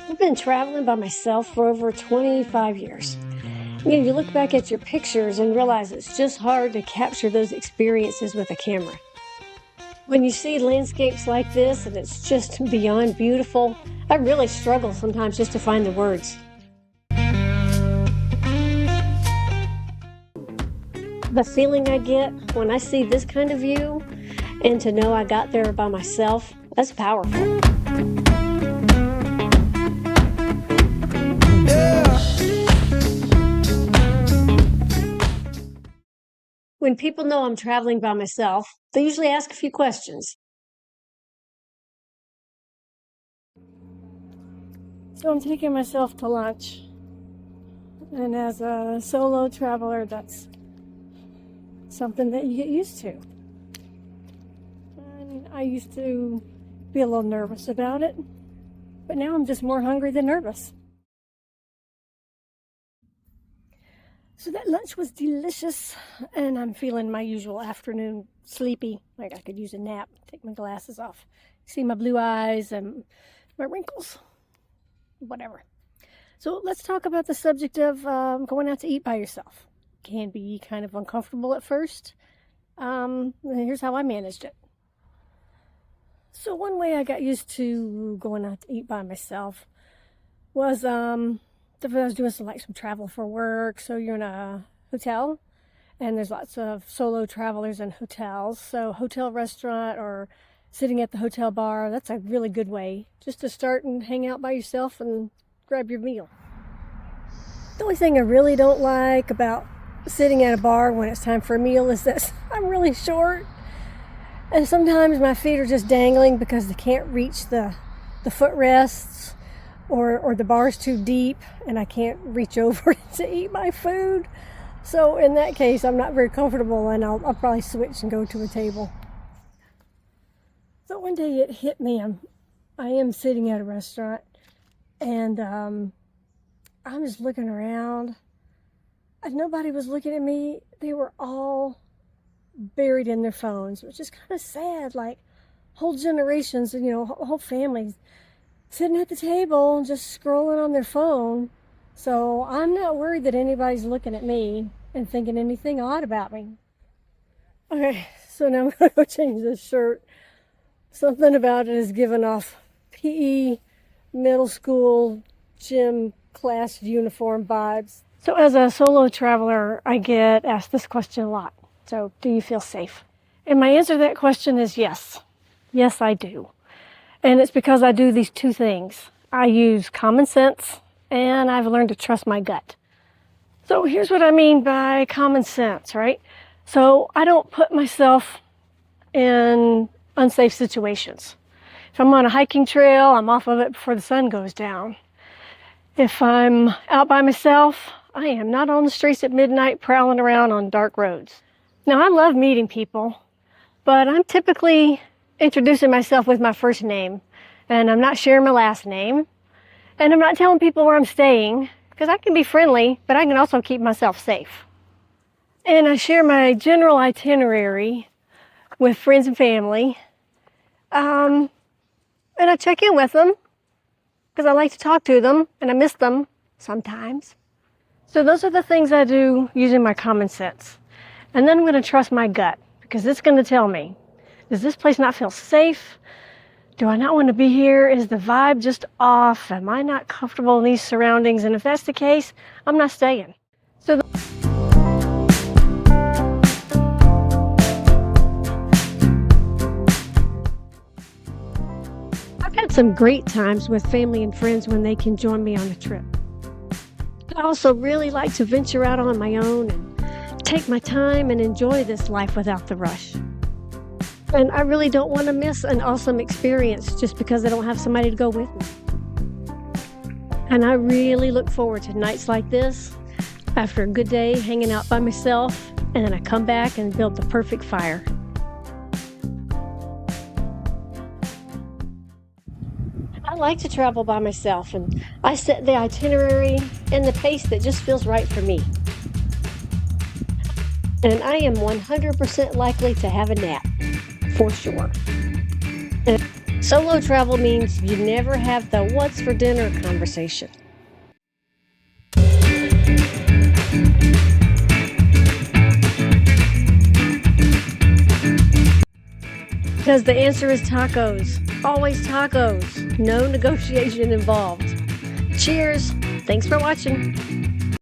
I've been traveling by myself for over 25 years. You look back at your pictures and realize it's just hard to capture those experiences with a camera. When you see landscapes like this and it's just beyond beautiful, I really struggle sometimes just to find the words. The feeling I get when I see this kind of view and to know I got there by myself, that's powerful. When people know I'm traveling by myself, they usually ask a few questions. So I'm taking myself to lunch. And as a solo traveler, that's something that you get used to. And I used to be a little nervous about it, but now I'm just more hungry than nervous. So that lunch was delicious, and I'm feeling my usual afternoon sleepy, like I could use a nap, take my glasses off, see my blue eyes and my wrinkles, whatever. So let's talk about the subject of going out to eat by yourself. Can be kind of uncomfortable at first. Here's how I managed it. So one way I got used to going out to eat by myself was if I was doing some travel for work. So you're in a hotel and there's lots of solo travelers in hotels. So hotel restaurant or sitting at the hotel bar, that's a really good way just to start and hang out by yourself and grab your meal. The only thing I really don't like about sitting at a bar when it's time for a meal is that I'm really short. And sometimes my feet are just dangling because they can't reach the footrests. Or the bar's too deep and I can't reach over to eat my food. So in that case, I'm not very comfortable and I'll probably switch and go to a table. So one day it hit me. I am sitting at a restaurant and I'm just looking around. And nobody was looking at me. They were all buried in their phones, which is kind of sad. Like whole generations, whole families sitting at the table just scrolling on their phone. So I'm not worried that anybody's looking at me and thinking anything odd about me. Okay, so now I'm going to go change this shirt. Something about it is giving off PE, middle school, gym class uniform vibes. So as a solo traveler, I get asked this question a lot. So do you feel safe? And my answer to that question is yes. Yes, I do. And it's because I do these two things. I use common sense and I've learned to trust my gut. So here's what I mean by common sense, right? So I don't put myself in unsafe situations. If I'm on a hiking trail, I'm off of it before the sun goes down. If I'm out by myself, I am not on the streets at midnight prowling around on dark roads. Now I love meeting people, but I'm typically introducing myself with my first name, and I'm not sharing my last name, and I'm not telling people where I'm staying, because I can be friendly, but I can also keep myself safe. And I share my general itinerary with friends and family, and I check in with them, because I like to talk to them, and I miss them sometimes. So those are the things I do using my common sense. And then I'm going to trust my gut, because it's going to tell me, does this place not feel safe? Do I not want to be here? Is the vibe just off? Am I not comfortable in these surroundings? And if that's the case, I'm not staying. So I've had some great times with family and friends when they can join me on a trip. I also really like to venture out on my own and take my time and enjoy this life without the rush. And I really don't want to miss an awesome experience just because I don't have somebody to go with me. And I really look forward to nights like this, after a good day hanging out by myself, and then I come back and build the perfect fire. I like to travel by myself, and I set the itinerary and the pace that just feels right for me. And I am 100% likely to have a nap, for sure. And Solo travel means you never have the what's for dinner conversation. Because the answer is tacos. Always tacos. No negotiation involved. Cheers. Thanks for watching.